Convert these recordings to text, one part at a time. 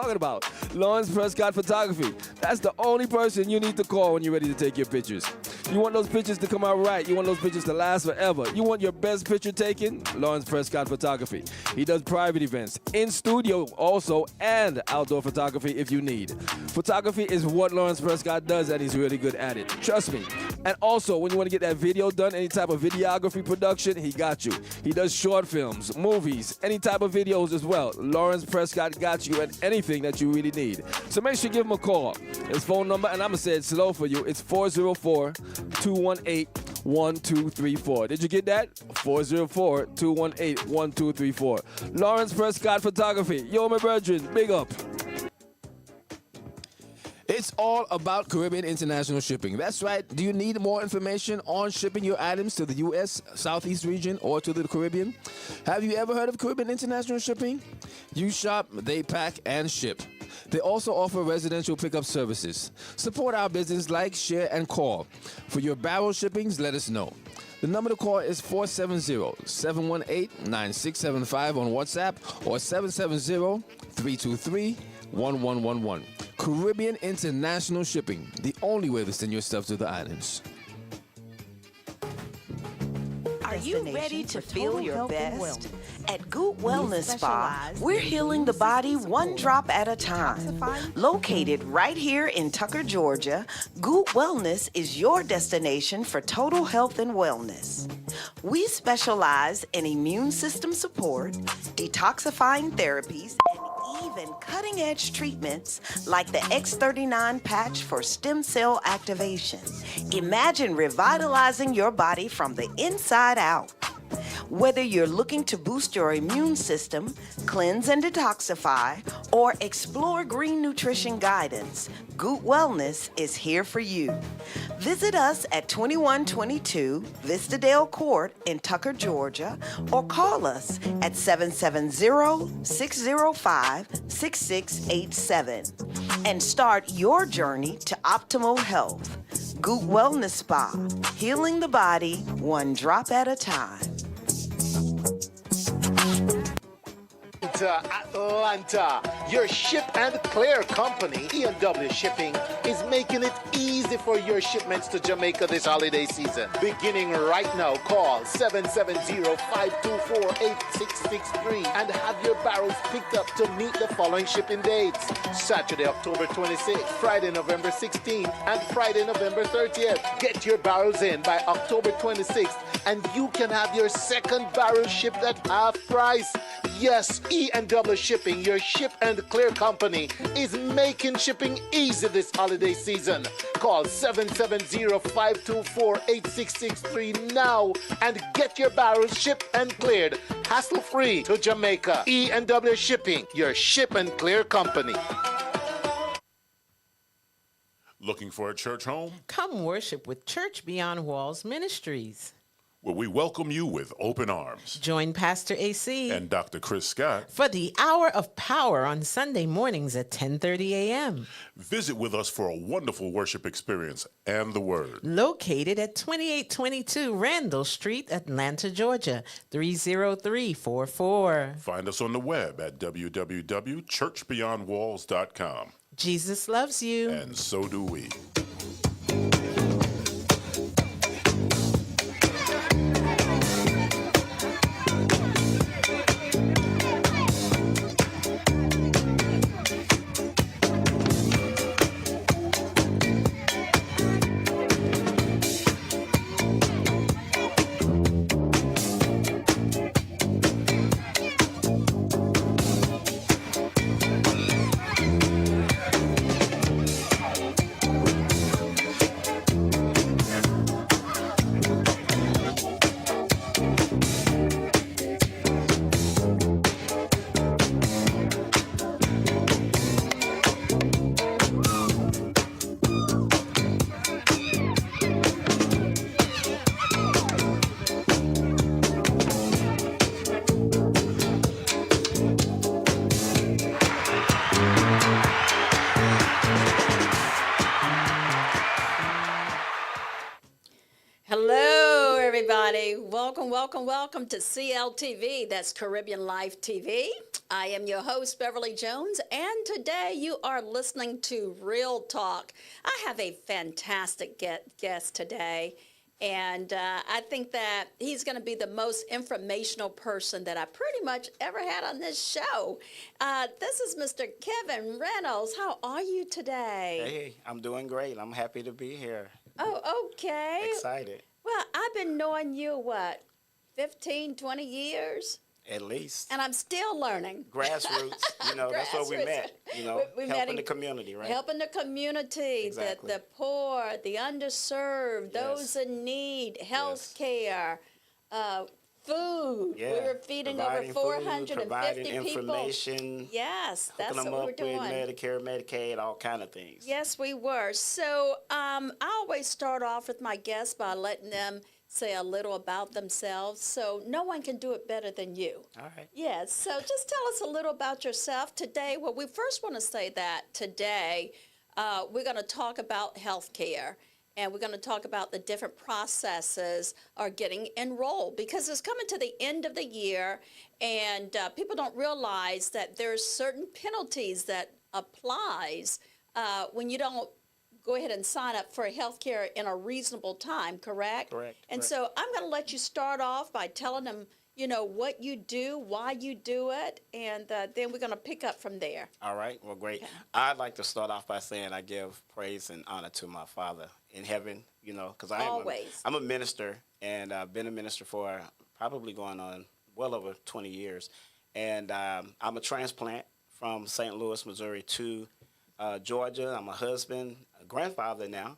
talking about? Lawrence Prescott Photography. That's the only person you need to call when you're ready to take your pictures. You want those pictures to come out right. You want those pictures to last forever. You want your best picture taken? Lawrence Prescott Photography. He does private events, in studio also, and outdoor photography if you need. Photography is what Lawrence Prescott does, and he's really good at it. Trust me. And also, when you want to get that video done, any type of videography production, he got you. He does short films, movies, any type of videos as well. Lawrence Prescott got you and anything that you really need. So make sure you give him a call. His phone number, and I'm going to say it slow for you, it's 404-218-1234. Did you get that? 404-218-1234. Lawrence Prescott Photography. Yo, my brethren, big up. It's all about Caribbean International Shipping. That's right. Do you need more information on shipping your items to the U.S. Southeast region or to the Caribbean? Have you ever heard of Caribbean International Shipping? You shop, they pack, and ship. They also offer residential pickup services. Support our business, like, share, and call. For your barrel shippings, let us know. The number to call is 470-718-9675 on WhatsApp or 770-323-1111. Caribbean International Shipping, the only way to send your stuff to the islands. Are you ready to feel your best? At Goot Wellness Spa, we're healing the body one drop at a time. Located right here in Tucker, Georgia, Goot Wellness is your destination for total health and wellness. We specialize in immune system support, detoxifying therapies, and even cutting-edge treatments like the X39 patch for stem cell activation. Imagine revitalizing your body from the inside out. Whether you're looking to boost your immune system, cleanse and detoxify, or explore green nutrition guidance, Goot Wellness is here for you. Visit us at 2122 Vistadale Court in Tucker, Georgia, or call us at 770-605-6687 and start your journey to optimal health. Goot Wellness Spa, healing the body one drop at a time. To Atlanta, your ship and clear company, E&W Shipping, is making it easy for your shipments to Jamaica this holiday season. Beginning right now, call 770-524-8663 and have your barrels picked up to meet the following shipping dates: Saturday, October 26th, Friday, November 16th, and Friday, November 30th. Get your barrels in by October 26th, and you can have your second barrel shipped at half price. Yes, E&W Shipping, your ship and clear company, is making shipping easy this holiday season. Call 770-524-8663 now and get your barrels shipped and cleared hassle-free to Jamaica. E&W Shipping, your ship and clear company. Looking for a church home? Come worship with Church Beyond Walls Ministries, Where we welcome you with open arms. Join Pastor AC And Dr. Chris Scott for the Hour of Power on Sunday mornings at 10:30 a.m. Visit with us for a wonderful worship experience and the Word. Located at 2822 Randall Street, Atlanta, Georgia, 30344. Find us on the web at www.churchbeyondwalls.com. Jesus loves you. And so do we. Welcome, welcome, welcome to CLTV. That's Caribbean Life TV. I am your host, Beverly Jones, and today you are listening to Real Talk. I have a fantastic guest today, and I think that he's going to be the most informational person that I pretty much ever had on this show. This is Mr. Kevin Reynolds. How are you today? Hey, I'm doing great. I'm happy to be here. Oh, okay. Excited. Well, I've been knowing you, 15, 20 years? At least. And I'm still learning. Grassroots, that's where we met, We helping met the community, right? Helping the community, Exactly. the poor, the underserved, Yes. those in need, health care, food. Yeah. We were feeding Providing over 450 food, providing people. information, Yes, that's hooking what them we're up doing. with Medicare, Medicaid, all kind of things. Yes, we were. So I always start off with my guests by letting them say a little about themselves. So no one can do it better than you. All right. Yes. So just tell us a little about yourself today. Well, we first want to say that today we're going to talk about health care. And we're going to talk about the different processes are getting enrolled because it's coming to the end of the year, and people don't realize that there's certain penalties that applies when you don't go ahead and sign up for health care in a reasonable time, correct? Correct. And so I'm going to let you start off by telling them, what you do, why you do it, and then we're going to pick up from there. All right. Well, great. Okay. I'd like to start off by saying I give praise and honor to my Father in heaven, because Always. I'm a minister, and I've been a minister for probably going on well over 20 years. And I'm a transplant from St. Louis, Missouri to Georgia. I'm a husband, a grandfather now.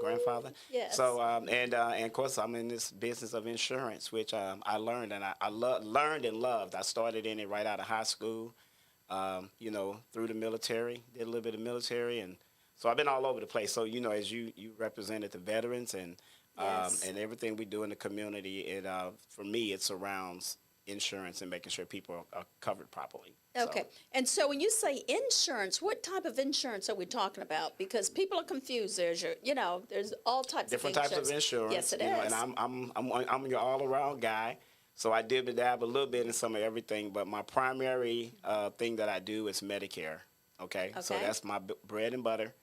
Grandfather. Yes. So, and of course, I'm in this business of insurance, which I learned and I learned and loved. I started in it right out of high school, through the military, did a little bit of military. And so I've been all over the place. So, as you represented the veterans and Yes. and everything we do in the community, for me, it surrounds insurance and making sure people are covered properly. Okay. So, And so when you say insurance, what type of insurance are we talking about? Because people are confused. There's there's all types different of types of insurance. Yes, it And is. I'm your all around guy. So I dib and dab a little bit in some of everything, but my primary thing that I do is Medicare. Okay. So Okay. that's my bread and butter.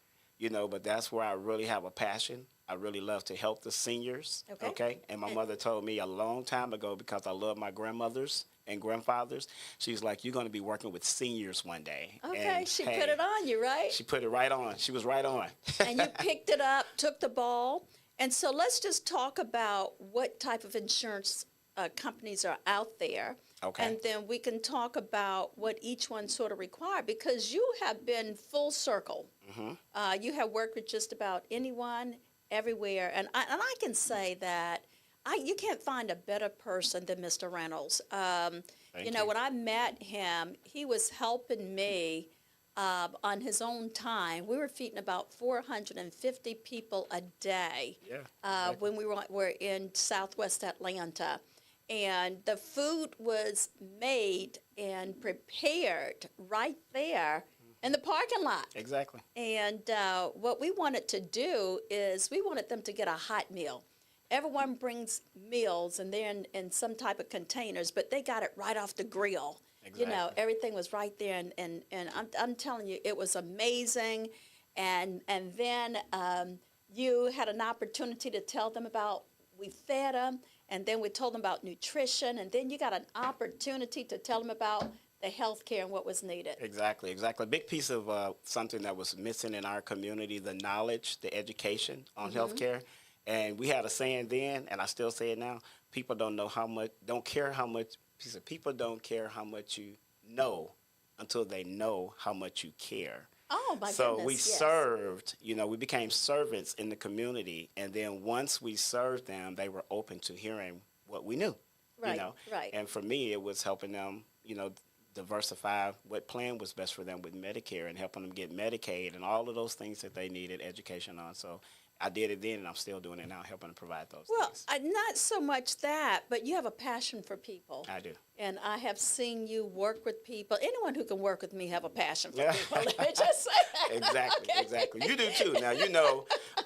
But that's where I really have a passion. I really love to help the seniors. Okay. And my mother told me a long time ago, because I love my grandmothers and grandfathers, she's like, you're going to be working with seniors one day. Okay, And, she hey, put it on you, right? She put it right on. She was right on. And you picked it up, took the ball. And so let's just talk about what type of insurance companies are out there. Okay. And then we can talk about what each one sort of require, because you have been full circle. Mm-hmm. You have worked with just about anyone, everywhere. And I can say that you can't find a better person than Mr. Reynolds. Thank you. When I met him, he was helping me on his own time. We were feeding about 450 people a day when we were in Southwest Atlanta. And the food was made and prepared right there in the parking lot. Exactly. And what we wanted to do is we wanted them to get a hot meal. Everyone brings meals, and they're in some type of containers, but they got it right off the grill. Exactly. Everything was right there, and I'm telling you, it was amazing. And then you had an opportunity to tell them about, we fed them, and then we told them about nutrition, and then you got an opportunity to tell them about the health care and what was needed. Exactly. A big piece of something that was missing in our community, the knowledge, the education on healthcare. And we had a saying then, and I still say it now, people don't care how much you know until they know how much you care. Oh, my So goodness, we yes. served, we became servants in the community. And then once we served them, they were open to hearing what we knew. Right, right. And for me, it was helping them, diversify what plan was best for them with Medicare and helping them get Medicaid and all of those things that they needed education on. So I did it then, and I'm still doing it now, helping to provide those Well, things. not so much that, but you have a passion for people. I do. And I have seen you work with people. Anyone who can work with me have a passion for Yeah. people. Let me just say that. Exactly, Okay? exactly. You do too. Now,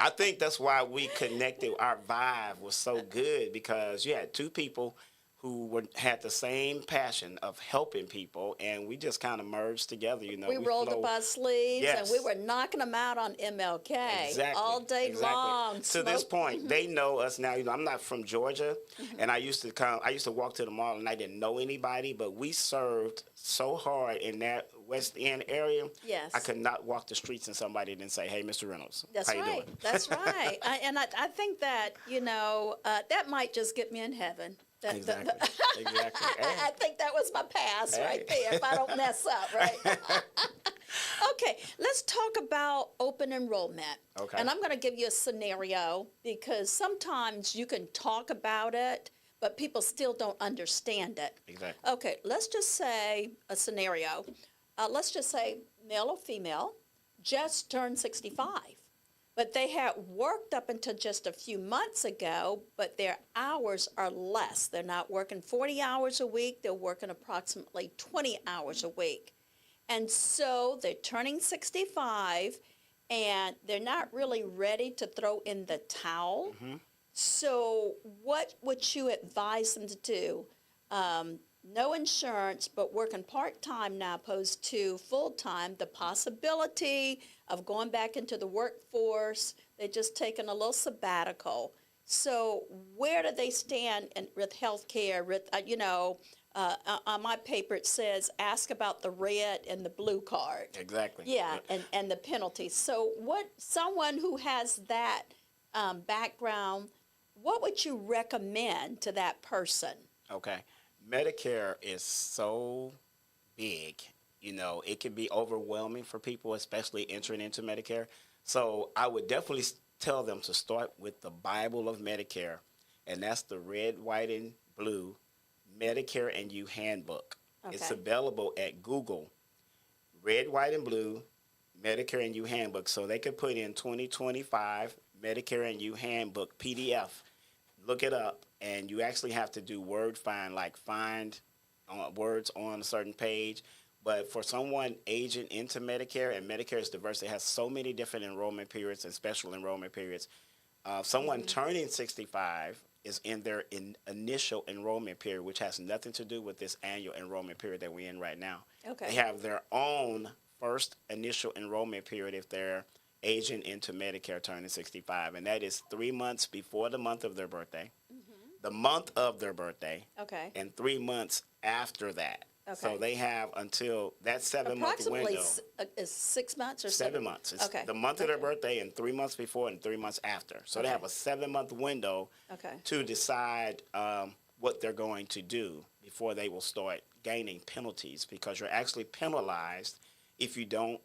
I think that's why we connected. Our vibe was so good because you had two people who had the same passion of helping people, and we just kind of merged together. We rolled up our sleeves, and we Yes. were knocking them out on MLK Exactly. all day long. To this point, they know us now. I'm not from Georgia, and I used to walk to the mall, and I didn't know anybody, but we served so hard in that West End area. Yes. I could not walk the streets and somebody didn't say, "Hey, Mr. Reynolds, That's how you right. doing?" That's right. I think that, that might just get me in heaven. Exactly. Exactly. I think that was my pass right there if I don't mess up, right? Okay, let's talk about open enrollment. Okay. And I'm going to give you a scenario because sometimes you can talk about it, but people still don't understand it. Exactly. Okay, let's just say a scenario. Let's just say male or female just turned 65. But they had worked up until just a few months ago, but their hours are less. They're not working 40 hours a week. They're working approximately 20 hours a week. And so they're turning 65, and they're not really ready to throw in the towel. So what would you advise them to do? No insurance, but working part-time now opposed to full-time, the possibility of going back into the workforce. They're just taking a little sabbatical. So where do they stand with health care? On my paper it says, ask about the red and the blue card. Exactly. Yeah, and the penalties. So someone who has that background, what would you recommend to that person? Okay. Medicare is so big, it can be overwhelming for people, especially entering into Medicare. So I would definitely tell them to start with the Bible of Medicare, and that's the red, white, and blue Medicare and You Handbook. Okay. It's available at Google, red, white, and blue Medicare and You Handbook. So they could put in 2025 Medicare and You Handbook PDF. Look it up, and you actually have to do word find, like find words on a certain page. But for someone aging into Medicare, and Medicare is diverse, it has so many different enrollment periods and special enrollment periods. Someone turning 65 is in their initial enrollment period, which has nothing to do with this annual enrollment period that we're in right now. Okay. They have their own first initial enrollment period if they're aging into Medicare turning 65, and that is 3 months before the month of their birthday, the month of their birthday, Okay. and 3 months after that. Okay. So they have until that 7-month Approximately window. is 6 months or 7 months. It's Okay. the month of their birthday and 3 months before and 3 months after. So they Okay. have a 7-month window Okay. to decide what they're going to do before they will start gaining penalties, because you're actually penalized if you don't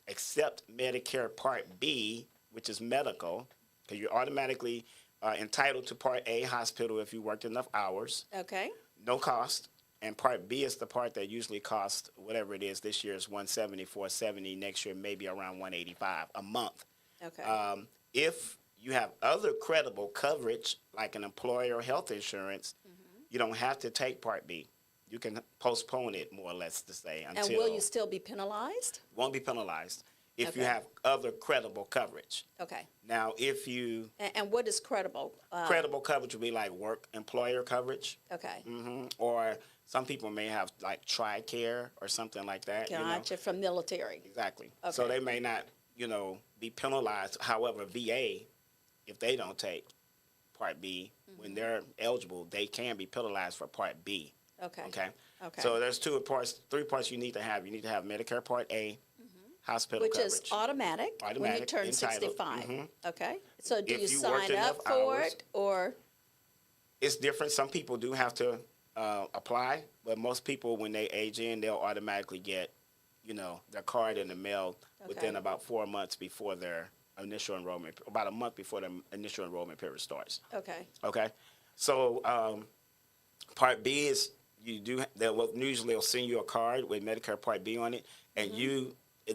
accept Medicare Part B, which is medical, because you're automatically entitled to Part A, hospital, if you worked enough hours, Okay. no cost. And Part B is the part that usually costs whatever it is. This year is $170, $470. Next year maybe around $185 a month. Okay. If you have other credible coverage, like an employer health insurance, you don't have to take Part B. You can postpone it, more or less, to say, until... And will you still be penalized? Won't be penalized if you Okay. have other credible coverage. Okay. Now, if you... And what is credible? credible coverage would be like work employer coverage. Okay. Or some people may have like TRICARE or something like that. Gotcha, from military. Exactly. So Okay. they may not, be penalized. However, VA, if they don't take Part B, when they're eligible, they can be penalized for Part B. Okay. Okay. Okay. So there's three parts you need to have. You need to have Medicare Part A, hospital Which coverage. is automatic when you Automatic, turn entitled. 65. Okay. So do If you you sign worked enough up for hours- it or? It's different. Some people do have to apply, but most people, when they age in, they'll automatically get, their card in the mail within Okay. about 4 months before their initial enrollment, about a month before the initial enrollment period starts. Okay. Okay, so Part B is they'll usually send you a card with Medicare Part B on it, and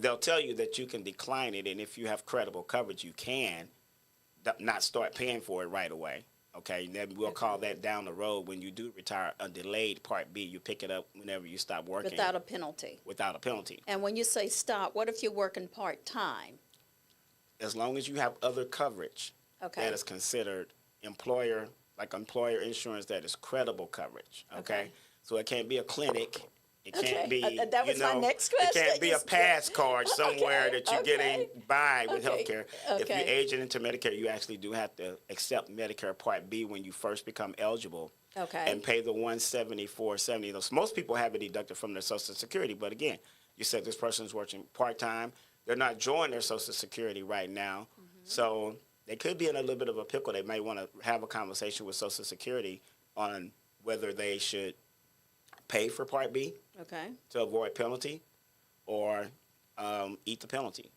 they'll tell you that you can decline it, and if you have credible coverage, you can not start paying for it right away. Okay, and then we'll call that down the road when you do retire a delayed Part B. You pick it up whenever you stop working. Without a penalty. Without a penalty. And when you say stop, what if you're working part-time? as long as you have other coverage Okay. that is considered employer insurance that is credible coverage. Okay. So it can't be a clinic. It can't be, that was my next question. It can't be a pass card somewhere that you're getting by with Okay, healthcare. If okay. you're aging into Medicare, you actually do have to accept Medicare Part B when you first become eligible. Okay. And pay the $174.70. Those most people have it deducted from their Social Security, but again, you said this person's working part-time. They're not drawing their Social Security right now, so they could be in a little bit of a pickle. They may want to have a conversation with Social Security on whether they should pay for Part B Okay. to avoid penalty or eat the penalty.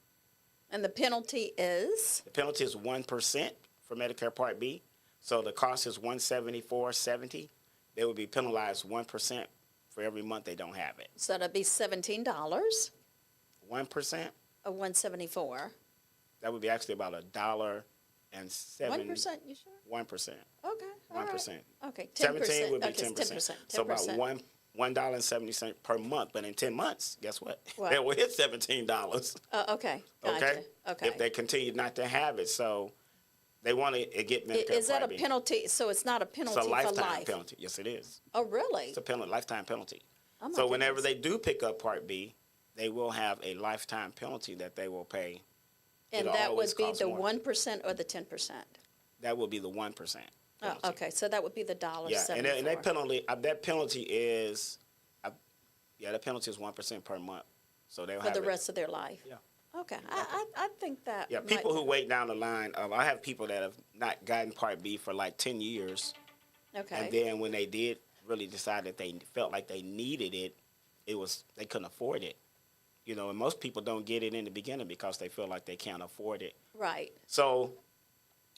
And the penalty is? The penalty is 1% for Medicare Part B, so the cost is $174.70. They would be penalized 1% for every month they don't have it. So that'd be $17. 1%. Of 174. That would be actually about $1.07. 1%, you sure? 1%. Okay. all right. 1%. Okay. 10%. 17 would be Okay, 10%. So about $1.70 per month. But in 10 months, guess what? What? They will hit $17. Okay. Gotcha. Okay. Okay. If they continue not to have it, so they want to get Medicare. Is that a Part B. penalty? So it's not a penalty It's a for lifetime life? penalty. Yes, it is. Oh, really? It's a penalty, lifetime penalty. Oh, my So whenever goodness. they do pick up Part B, they will have a lifetime penalty that they will pay. And It'll that would always be cost the more. 1% or the 10%? That will be the 1%. Oh, penalty. okay. So that would be the $1.74. Yeah, and that penalty is, that penalty is 1% per month. So they'll For have the it. rest of their life? Yeah. Okay. I think that Yeah, might people be- who wait down the line. I have people that have not gotten Part B for like 10 years, Okay. and then when they did really decide that they felt like they needed it, they couldn't afford it. And most people don't get it in the beginning because they feel like they can't afford it. Right. So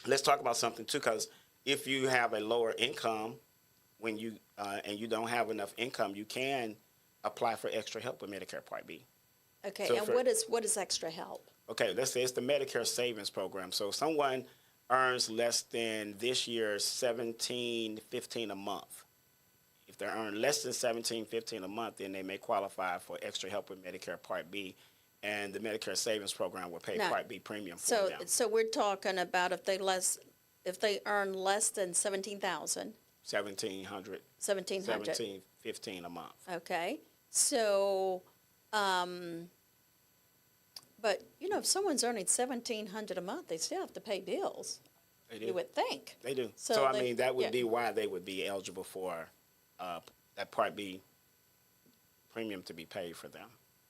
let's talk about something too, because if you have a lower income, when you and you don't have enough income, you can apply for extra help with Medicare Part B. Okay. So And for- what is extra help? Okay, let's say it's the Medicare Savings Program. So if someone earns less than this year's $17.15 a month. If they earn less than $17.15 a month, then they may qualify for extra help with Medicare Part B, and the Medicare Savings Program will pay Now, Part B premium for So them. so we're talking about if they earn less than 17,000, 1,700, 1,700. $17.15 a month. Okay. So, but if someone's earning 1,700 a month, they still have to pay bills. They do. You would think. They do. So So, I they- mean, that would yeah. be why they would be eligible for that Part B premium to be paid for them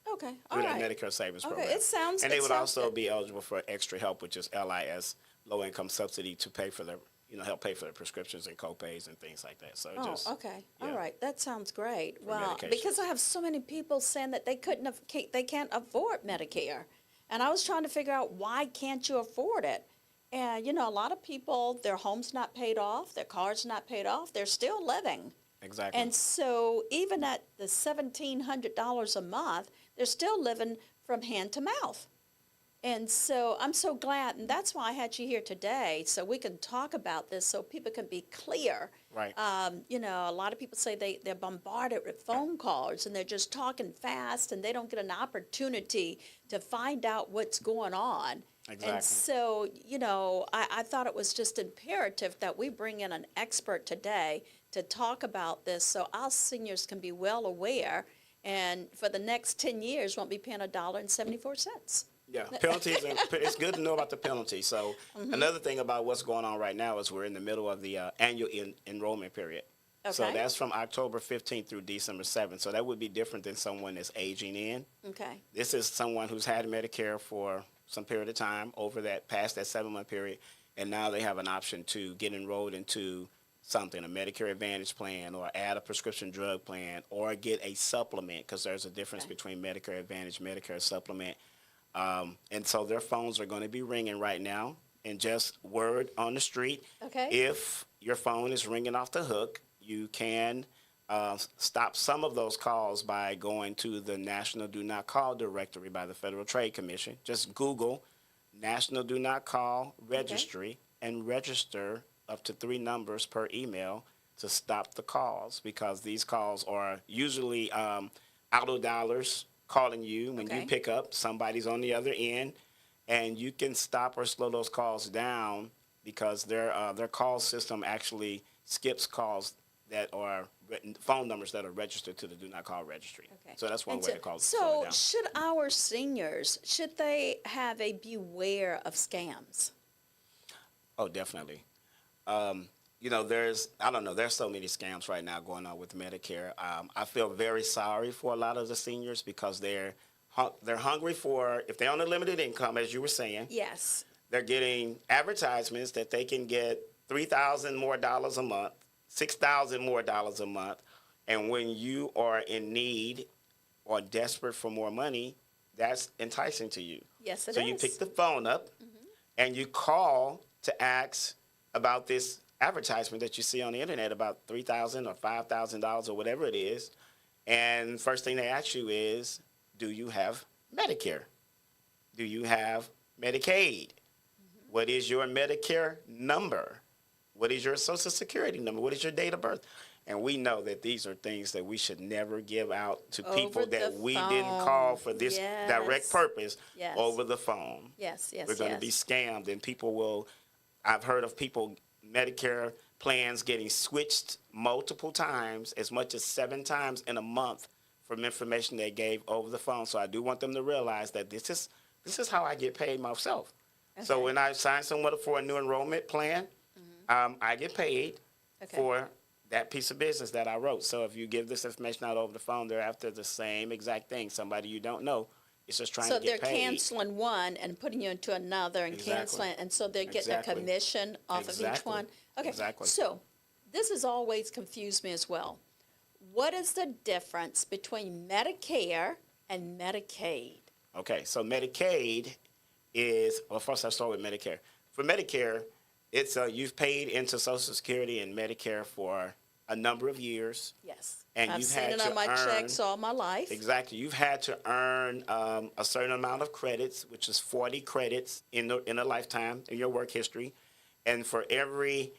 Okay. All through that right. Medicare Savings Okay, Program. it sounds- And they it would sounds also good. be eligible for extra help, which is LIS, low income subsidy, to pay for their, help pay for their prescriptions and copays and things like that. So it Oh, just, okay. All yeah. right. That sounds great. Well, medications. because I have so many people saying that they can't afford Medicare. And I was trying to figure out, why can't you afford it? And, a lot of people, their home's not paid off, their car's not paid off, they're still living. Exactly. And so even at the $1,700 a month, they're still living from hand to mouth. And so I'm so glad, and that's why I had you here today, so we can talk about this, so people can be clear. Right. A lot of people say they're bombarded with phone calls, and they're just talking fast, and they don't get an opportunity to find out what's going on. Exactly. And so, I thought it was just imperative that we bring in an expert today to talk about this, so our seniors can be well aware, and for the next 10 years won't be paying $1.74. Yeah, penalties. It's good to know about the penalty. So another thing about what's going on right now is we're in the middle of the annual enrollment period. So Okay. that's from October 15th through December 7th. So that would be different than someone that's aging in. Okay. This is someone who's had Medicare for some period of time past that 7-month period, and now they have an option to get enrolled into something, a Medicare Advantage plan, or add a prescription drug plan, or get a supplement, because there's a difference between Medicare Advantage, Medicare Supplement. And so their phones are going to be ringing right now. And just word on the street, Okay. if your phone is ringing off the hook, you can stop some of those calls by going to the National Do Not Call directory by the Federal Trade Commission. Just Google National Do Not Call Registry and register up to 3 numbers per email to stop the calls, because these calls are usually auto dialers calling you. When Okay. you pick up, somebody's on the other end, and you can stop or slow those calls down because their call system actually skips calls that are phone numbers that are registered to the Do Not Call registry. Okay. So that's one And way to call So it down. should our seniors, should they have a beware of scams? Oh, definitely. There's so many scams right now going on with Medicare. I feel very sorry for a lot of the seniors because they're hungry for, if they're on a limited income, as you were saying, Yes. they're getting advertisements that they can get $3,000 more a month, $6,000 more a month, and when you are in need or desperate for more money, that's enticing to you. Yes, it so is. you pick the phone up and you call to ask about this advertisement that you see on the internet about $3,000 or $5,000 or whatever it is, and first thing they ask you is, do you have Medicare? Do you have Medicaid? What is your Medicare number? What is your Social Security number? What is your date of birth? And we know that these are things that we should never give out to people Over that the we didn't call for this Yes. direct purpose Yes. over the phone. Yes, yes, We're going to be scammed, and people will. I've heard of people, Medicare plans getting switched multiple times, as much as 7 times in a month, from information they gave over the phone. So I do want them to realize that this is how I get paid myself. So Okay. when I sign someone up for a new enrollment plan, I get paid Okay. for that piece of business that I wrote. So if you give this information out over the phone, they're after the same exact thing. Somebody you don't know is just trying So to get they're paid. canceling one and putting you into another and Exactly. canceling, and so they're getting Exactly. a commission off of each Exactly. one? Okay. Exactly. So this has always confused me as well. What is the difference between Medicare and Medicaid? Okay, so Medicaid is, well, first I'll start with Medicare. For Medicare, it's you've paid into Social Security and Medicare for a number of years. Yes. And I've you've seen had it to on my earn- checks all my life. Exactly. You've had to earn a certain amount of credits, which is 40 credits in a lifetime in your work history. And for every,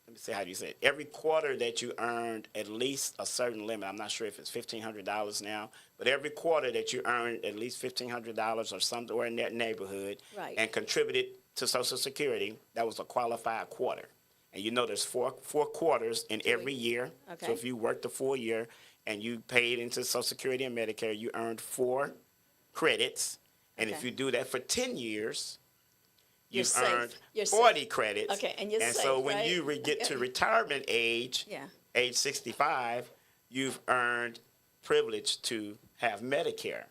let me see, how do you say it? Every quarter that you earned at least a certain limit, I'm not sure if it's $1,500 now, but every quarter that you earned at least $1,500 or somewhere in that neighborhood Right. and contributed to Social Security, that was a qualified quarter. And you know there's four quarters in every year. Okay. So if you worked the full year and you paid into Social Security and Medicare, you earned 4 credits. And if Okay. you do that for 10 years, You're you've safe. earned You're 40 safe. credits. Okay, and you're so safe, when right? you get to retirement age, Yeah. age 65, you've earned privilege to have Medicare.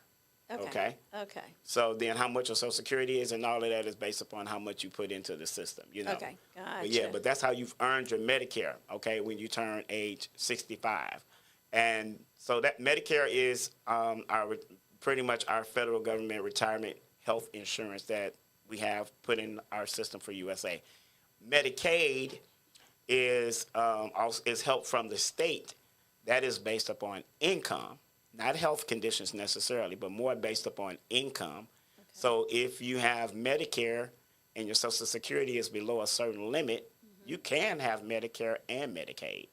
Okay. Okay. So then how much your Social Security is and all of that is based upon how much you put into the system, you know. Okay. But yeah, Gotcha. but that's how you've earned your Medicare, okay, when you turn age 65. And so that Medicare is pretty much our federal government retirement health insurance that we have put in our system for USA. Medicaid is help from the state. That is based upon income. Not health conditions necessarily, but more based upon income. Okay. So if you have Medicare and your Social Security is below a certain limit, you can have Medicare and Medicaid.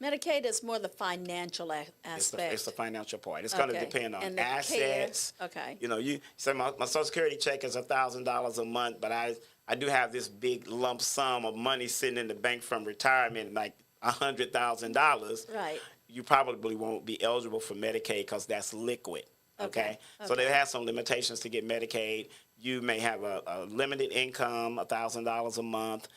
Medicaid is more the financial aspect. It's the financial part. It's going to depend on And the assets. care. Okay. You know, you say my Social Security check is $1,000 a month, but I do have this big lump sum of money sitting in the bank from retirement, like $100,000. Right. You probably won't be eligible for Medicaid because that's liquid. Okay? So they have some limitations to get Medicaid. You may have a limited income, $1,000 a month.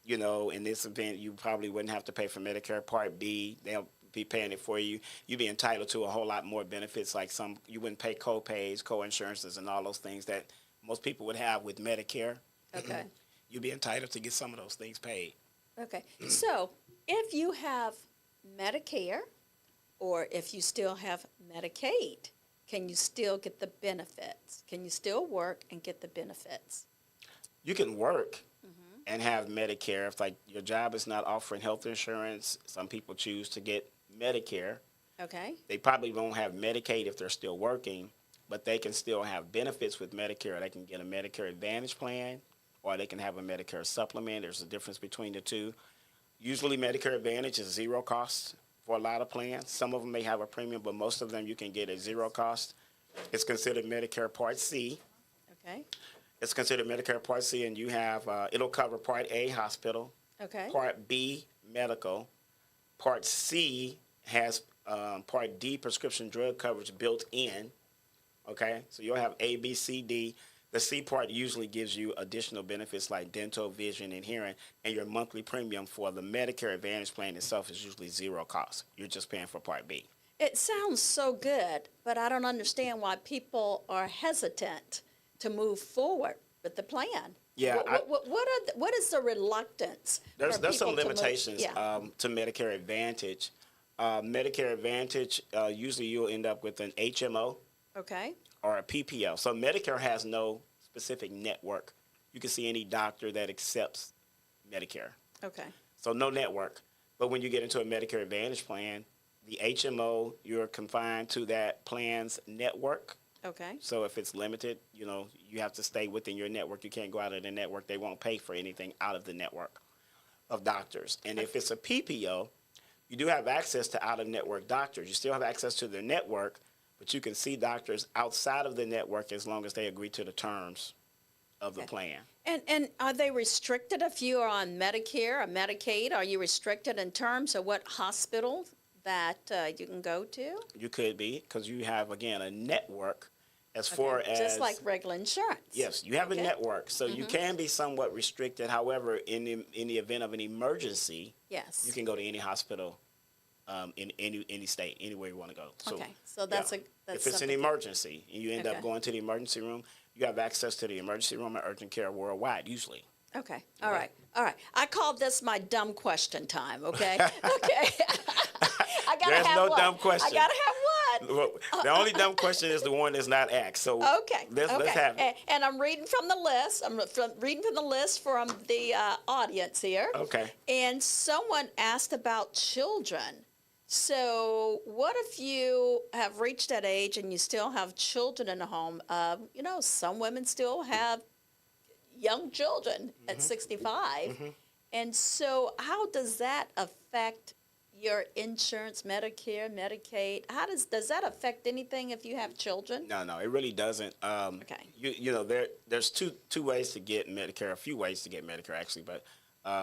You know, in this event, you probably wouldn't have to pay for Medicare Part B. They'll be paying it for you. You'd be entitled to a whole lot more benefits, like you wouldn't pay co-pays, co-insurances, and all those things that most people would have with Medicare. Okay. You'd be entitled to get some of those things paid. Okay. So if you have Medicare or if you still have Medicaid, can you still get the benefits? Can you still work and get the benefits? You can work and have Medicare. If like your job is not offering health insurance, some people choose to get Medicare. Okay. They probably won't have Medicaid if they're still working, but they can still have benefits with Medicare. They can get a Medicare Advantage plan, or they can have a Medicare supplement. There's a difference between the two. Usually Medicare Advantage is zero cost for a lot of plans. Some of them may have a premium, but most of them you can get at zero cost. It's considered Medicare Part C. Okay. It's considered Medicare Part C, and you have, it'll cover Part A, hospital. Okay. Part B, medical. Part C has Part D, prescription drug coverage built in. Okay, so you'll have A, B, C, D. The C part usually gives you additional benefits like dental, vision, and hearing, and your monthly premium for the Medicare Advantage plan itself is usually zero cost. You're just paying for Part B. It sounds so good, but I don't understand why people are hesitant to move forward with the plan. Yeah, what is the reluctance? There's some people to move- limitations Yeah. to Medicare Advantage. Medicare Advantage, usually you'll end up with an HMO Okay. or a PPO. So Medicare has no specific network. You can see any doctor that accepts Medicare. Okay. So no network. But when you get into a Medicare Advantage plan, the HMO, you're confined to that plan's network. Okay. So if it's limited, you know, you have to stay within your network. You can't go out of the network. They won't pay for anything out of the network of doctors. And if it's a PPO, you do have access to out-of-network doctors. You still have access to their network, but you can see doctors outside of the network as long as they agree to the terms of the plan. And are they restricted if you are on Medicare or Medicaid? Are you restricted in terms of what hospital that you can go to? You could be, because you have, again, a network as far as... Just like regular insurance. Yes, you have a Okay. network, so you can be somewhat restricted. However, in the event of an emergency, Yes. you can go to any hospital in any state, anywhere you want to go. So, Okay, so that's yeah. that's if it's an something- emergency and you end Okay. up going to the emergency room, you have access to the emergency room and urgent care worldwide, usually. Okay, all right. I call this my dumb question time, okay? Okay. I gotta There's have no one. dumb question. I gotta have one. Well, the only dumb question is the one that's not asked. So Okay. let's have it. And I'm reading from the list. Reading from the list from the audience here. Okay. And someone asked about children. So what if you have reached that age and you still have children in the home? You know, some women still have young children at 65. And so how does that affect your insurance, Medicare, Medicaid? How does that affect anything if you have children? No, it really doesn't. Okay. You know, there's two ways to get Medicare, a few ways to get Medicare actually, but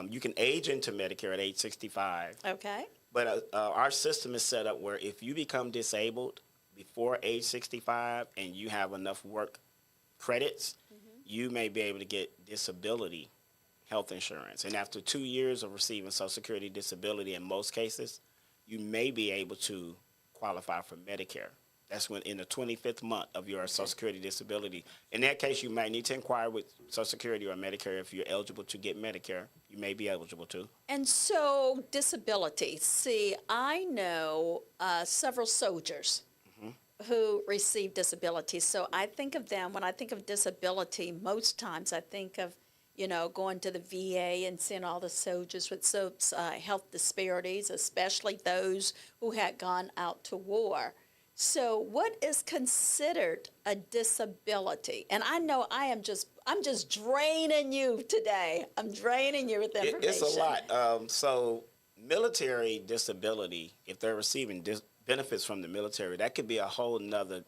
you can age into Medicare at age 65. Okay. But our system is set up where if you become disabled before age 65 and you have enough work credits, you may be able to get disability health insurance. And after 2 years of receiving Social Security disability, in most cases, you may be able to qualify for Medicare. That's when in the 25th month of your Social Security disability. In that case, you might need to inquire with Social Security or Medicare if you're eligible to get Medicare. You may be eligible to. And so disability. See, I know several soldiers who receive disability. So I think of them, when I think of disability, most times I think of, you know, going to the VA and seeing all the soldiers with health disparities, especially those who had gone out to war. So what is considered a disability? And I know I'm just draining you today. I'm draining you with information. It's a lot. So military disability, if they're receiving benefits from the military, that could be a whole nother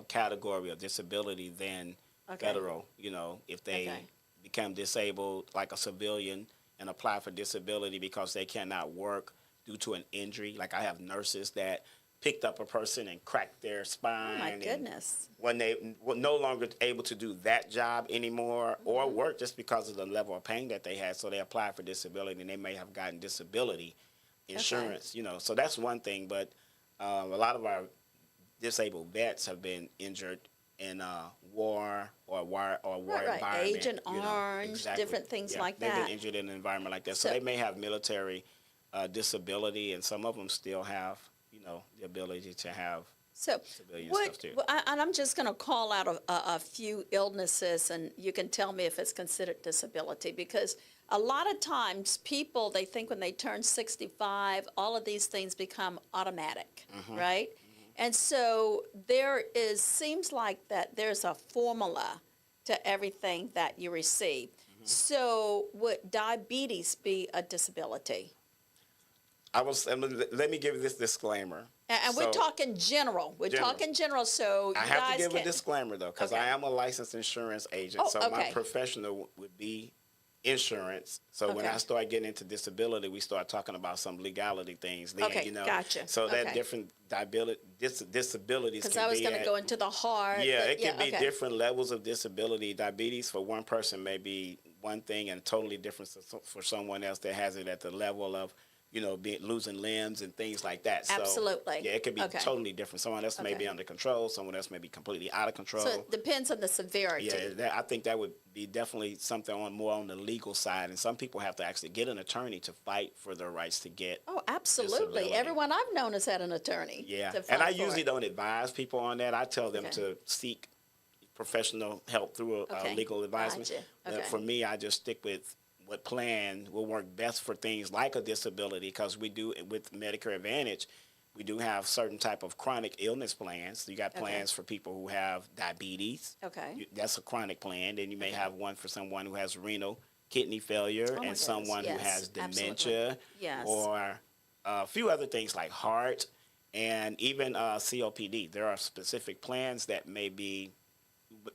category of disability than federal. You know, if they become disabled like a civilian and apply for disability because they cannot work due to an injury. Like I have nurses that picked up a person and cracked their spine. Oh, my goodness. When they were no longer able to do that job anymore or work just because of the level of pain that they had, so they applied for disability and they may have gotten disability insurance, you know. So that's one thing, but a lot of our disabled vets have been injured in war or war environment. Agent you know. Orange, Exactly. different things Yeah, like they've that. been injured in an environment like that. So they may have military disability, and some of them still have, you know, the ability to have civilian stuff too. And I'm just going to call out a few illnesses, and you can tell me if it's considered disability, because a lot of times people, they think when they turn 65, all of these things become automatic, right? And so seems like that there's a formula to everything that you receive. So would diabetes be a disability? Let me give you this disclaimer. And we're talking general. We're General. talking general, so I you have guys to give can. a disclaimer though, because Okay. I am a licensed insurance agent. Oh, so my okay. professional would be insurance. So when Okay. I start getting into disability, we start talking about some legality things. Then, Okay, you know, gotcha. So that Okay. different disabilities. Because can I was be going to at- go into the heart. Yeah, it can be okay. different levels of disability. Diabetes for one person may be one thing and totally different for someone else that has it at the level of, you know, losing limbs and things like that. So, Absolutely. yeah, it could be Okay. totally different. Someone else may Okay. be under control. Someone else may be completely out of control. So it depends on the severity. Yeah, I think that would be definitely something more on the legal side. And some people have to actually get an attorney to fight for their rights to get. Oh, absolutely. disability. Everyone I've known has had an attorney. Yeah, to and I fight for usually it. don't advise people on that. I tell them Okay. to seek professional help through Okay. legal advisement. Gotcha. But Okay. for me, I just stick with what plan will work best for things like a disability, because we do with Medicare Advantage, we do have certain type of chronic illness plans. You got Okay. plans for people who have diabetes. Okay. That's a chronic plan. Then you may have one for someone who has renal kidney failure Oh, my and someone goodness. who has Yes, dementia absolutely. Yes. or a few other things like heart and even COPD. There are specific plans that may be,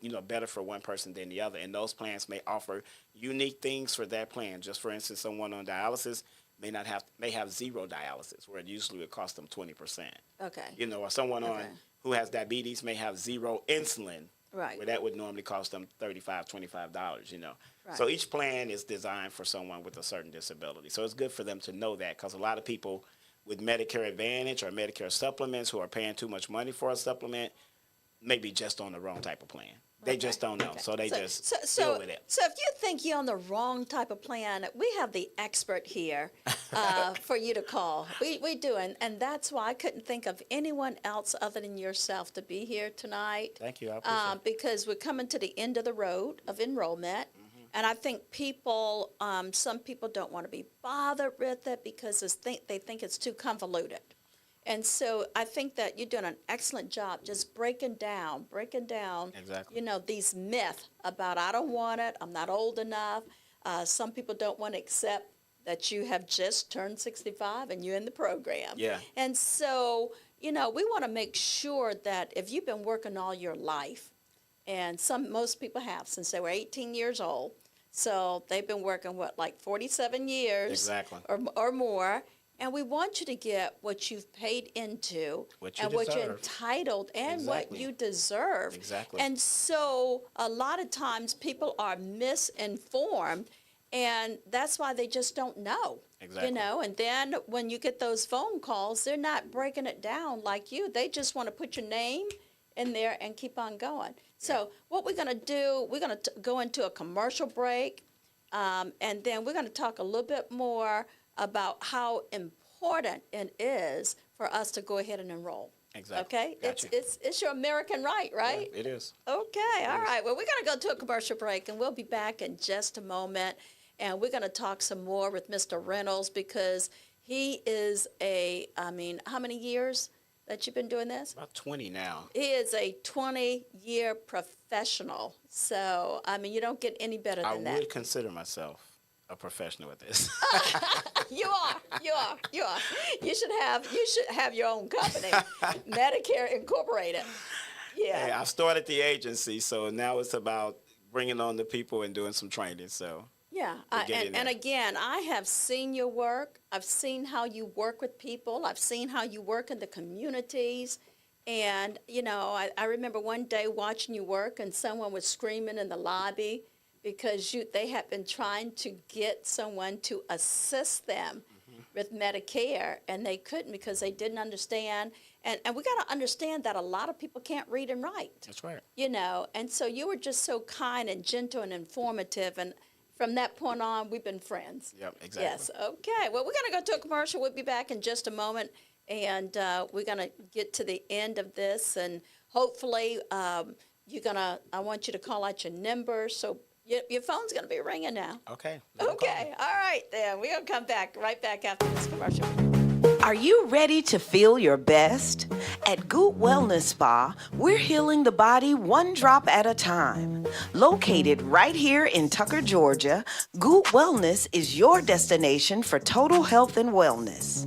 you know, better for one person than the other, and those plans may offer unique things for that plan. Just for instance, someone on dialysis may have zero dialysis, where it usually would cost them 20%. Okay. You know, or someone Okay. who has diabetes may have zero insulin, Right. where that would normally cost them $35, $25. You know, so Right. each plan is designed for someone with a certain disability. So it's good for them to know that, because a lot of people with Medicare Advantage or Medicare supplements who are paying too much money for a supplement may be just on the wrong type of plan. They just don't know, so they just deal with it. So if you think you're on the wrong type of plan, we have the expert here for you to call. We do, and that's why I couldn't think of anyone else other than yourself to be here tonight. Thank you, I appreciate it. Because we're coming to the end of the road of enrollment. And I think people, some people don't want to be bothered with it because they think it's too convoluted. And so I think that you're doing an excellent job just breaking down, Exactly. you know, these myths about I don't want it, I'm not old enough. Some people don't want to accept that you have just turned 65 and you're in the program. Yeah. And so, you know, we want to make sure that if you've been working all your life, and most people have since they were 18 years old, so they've been working, like 47 years? Exactly. Or more. And we want you to get what you've paid into What you and what you're deserve. entitled and what Exactly. you deserve. Exactly. And so a lot of times people are misinformed, and that's why they just don't know. Exactly. You know, and then when you get those phone calls, they're not breaking it down like you. They just want to put your name in there and keep on going. So what we're going to do, we're going to go into a commercial break, and then we're going to talk a little bit more about how important it is for us to go ahead and enroll. Exactly. Okay? Gotcha. It's your American right, right? Yeah, it is. Okay, all right. Well, we're going to go to a commercial break, and we'll be back in just a moment. And we're going to talk some more with Mr. Reynolds, because he is how many years that you've been doing this? About 20 now. He is a 20-year professional. So, you don't get any better I than that. would consider myself a professional at this. You are. You should have your own company, Medicare Incorporated. Yeah. Hey, I started the agency, so now it's about bringing on the people and doing some training. So Yeah, getting and there. again, I have seen your work. I've seen how you work with people. I've seen how you work in the communities. And, you know, I remember one day watching you work, and someone was screaming in the lobby because they had been trying to get someone to assist them with Medicare, and they couldn't because they didn't understand. And we got to understand that a lot of people can't read and write. that's right. You know, and so you were just so kind and gentle and informative, and from that point on, we've been friends. Yep, exactly. Yes, okay. Well, we're going to go to a commercial. We'll be back in just a moment, and we're going to get to the end of this, and hopefully I want you to call out your number, so your phone's going to be ringing now. Okay. Okay, all right then. We're going to come back right back after this commercial. Are you ready to feel your best? At Goot Wellness Spa, we're healing the body one drop at a time. Located right here in Tucker, Georgia, Goot Wellness is your destination for total health and wellness.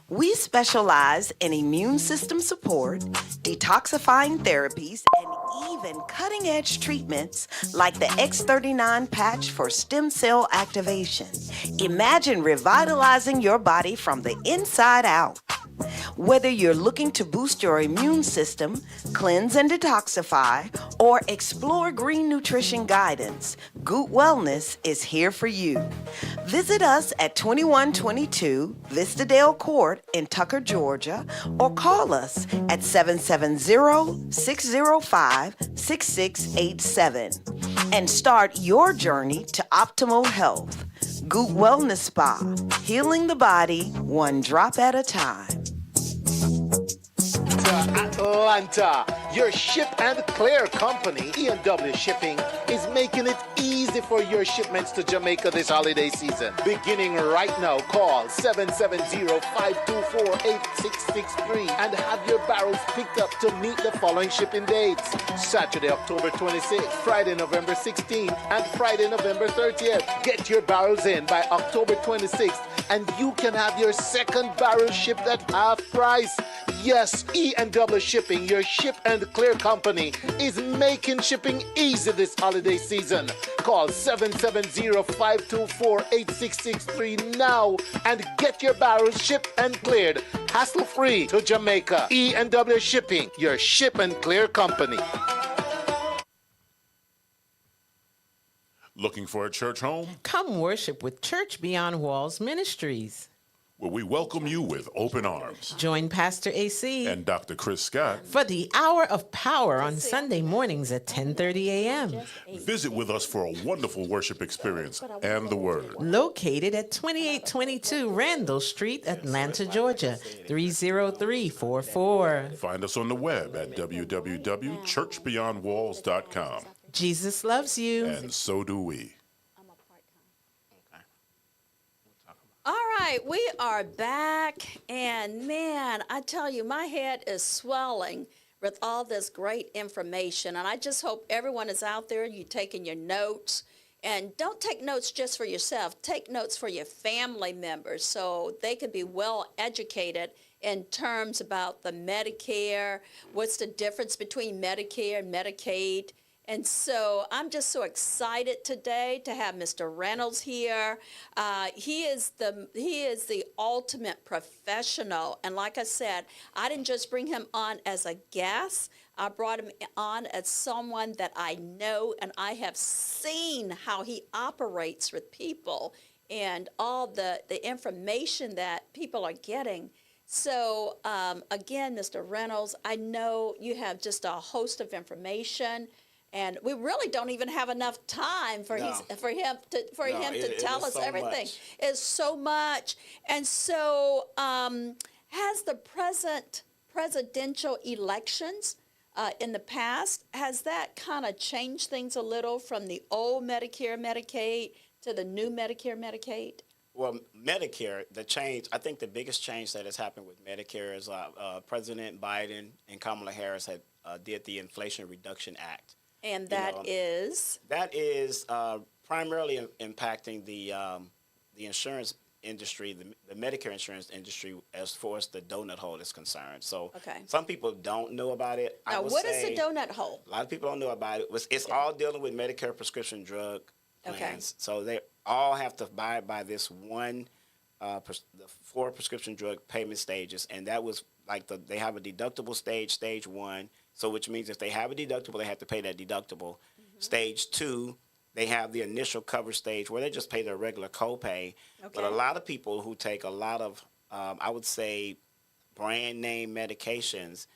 We specialize in immune system support, detoxifying therapies, and even cutting-edge treatments like the X39 patch for stem cell activation. Imagine revitalizing your body from the inside out. Whether you're looking to boost your immune system, cleanse and detoxify, or explore green nutrition guidance, Goot Wellness is here for you. Visit us at 2122 Vistadale Court in Tucker, Georgia, or call us at 770-605-6687 and start your journey to optimal health. Goot Wellness Spa, healing the body one drop at a time. Atlanta, your ship and clear company, E&W Shipping, is making it easy for your shipments to Jamaica this holiday season. Beginning right now, call 770-524-8663 and have your barrels picked up to meet the following shipping dates: Saturday, October 26th, Friday, November 16th, and Friday, November 30th. Get your barrels in by October 26th and you can have your second barrel shipped at half price. Yes, E&W Shipping, your ship and clear company, is making shipping easy this holiday season. Call 770-524-8663 now and get your barrels shipped and cleared hassle-free to Jamaica. E&W Shipping, your ship and clear company. Looking for a church home? Come worship with Church Beyond Walls Ministries, Where we welcome you with open arms. Join Pastor AC And Dr. Chris Scott. for the Hour of Power on Sunday mornings at 10:30 a.m. Visit with us for a wonderful worship experience and the Word. Located at 2822 Randall Street, Atlanta, Georgia, 30344. Find us on the web at www.churchbeyondwalls.com. Jesus loves you. And so do we. All right, we are back, and man, I tell you, my head is swelling with all this great information, and I just hope everyone is out there, you taking your notes, and don't take notes just for yourself, take notes for your family members so they can be well educated in terms about the Medicare, what's the difference between Medicare and Medicaid. And so I'm just so excited today to have Mr. Reynolds here. He is the ultimate professional. And like I said, I didn't just bring him on as a guest. I brought him on as someone that I know, and I have seen how he operates with people and all the information that people are getting. So again, Mr. Reynolds, I know you have just a host of information. And we really don't even have enough time for him to tell us everything. It's so much. And so has the presidential elections in the past, has that kind of changed things a little from the old Medicare, Medicaid to the new Medicare, Medicaid? Well, Medicare, I think the biggest change that has happened with Medicare is President Biden and Kamala Harris did the Inflation Reduction Act. And that is? That is primarily impacting the insurance industry, the Medicare insurance industry, as far as the donut hole is concerned. So some people don't know about it. Now, what is the donut hole? A lot of people don't know about it. It's all dealing with Medicare prescription drug plans. So they all have to abide by this one, the 4 prescription drug payment stages. And that was like they have a deductible stage 1. So which means if they have a deductible, they have to pay that deductible. Mm-hmm. Stage 2, they have the initial cover stage where they just pay their regular copay. Okay. But a lot of people who take a lot of, I would say, brand name medications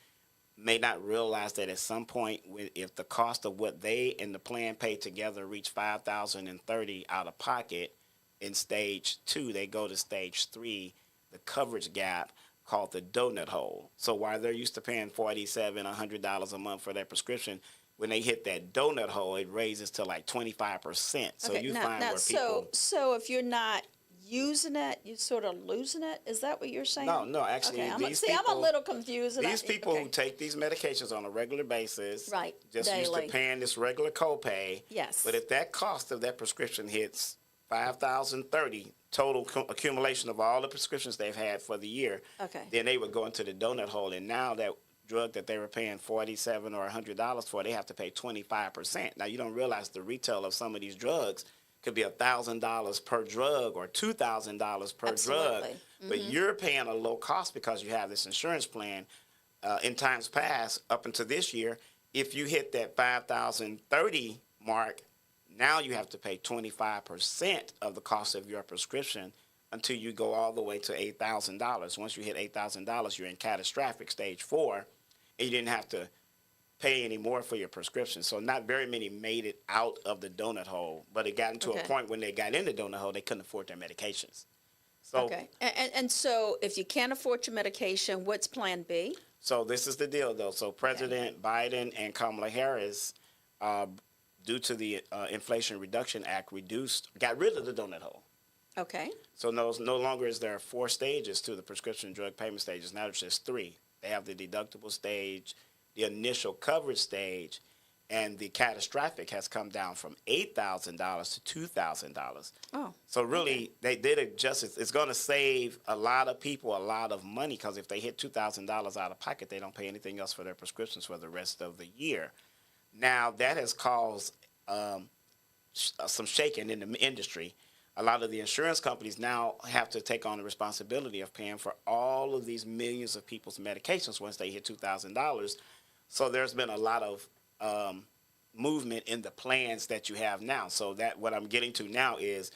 may not realize that at some point, if the cost of what they and the plan pay together reach $5,030 out of pocket, in stage 2, they go to stage 3, the coverage gap, called the donut hole. So while they're used to paying $47, $100 a month for their prescription, when they hit that donut hole, it raises to like 25%. So you find where people. So if you're not using it, you're sort of losing it. Is that what you're saying? No, actually, I'm a little confused. These people who take these medications on a regular basis, right, just daily, used to paying this regular copay. Yes. But if that cost of that prescription hits $5,030 total accumulation of all the prescriptions they've had for the year, Okay. then they would go into the donut hole. And now that drug that they were paying $47 or $100 for, they have to pay 25%. Now, you don't realize the retail of some of these drugs could be $1,000 per drug or $2,000 per drug. But you're paying a low cost because you have this insurance plan. In times past, up until this year, if you hit that 5,030 mark, now you have to pay 25% of the cost of your prescription until you go all the way to $8,000. Once you hit $8,000, you're in catastrophic stage 4, and you didn't have to pay any more for your prescription. So not very many made it out of the donut hole, but it got into a point when they got in the donut hole, they couldn't afford their medications. So, Okay. And so if you can't afford your medication, what's plan B? So this is the deal, though. So President Biden and Kamala Harris, due to the Inflation Reduction Act, got rid of the donut hole. Okay. So no longer is there 4 stages to the prescription drug payment stages. Now there's just 3. They have the deductible stage, the initial coverage stage, and the catastrophic has come down from $8,000 to $2,000. Oh. So really, they did it justice. It's going to save a lot of people a lot of money, because if they hit $2,000 out of pocket, they don't pay anything else for their prescriptions for the rest of the year. Now, that has caused some shaking in the industry. A lot of the insurance companies now have to take on the responsibility of paying for all of these millions of people's medications once they hit $2,000. So there's been a lot of movement in the plans that you have now. So that what I'm getting to now is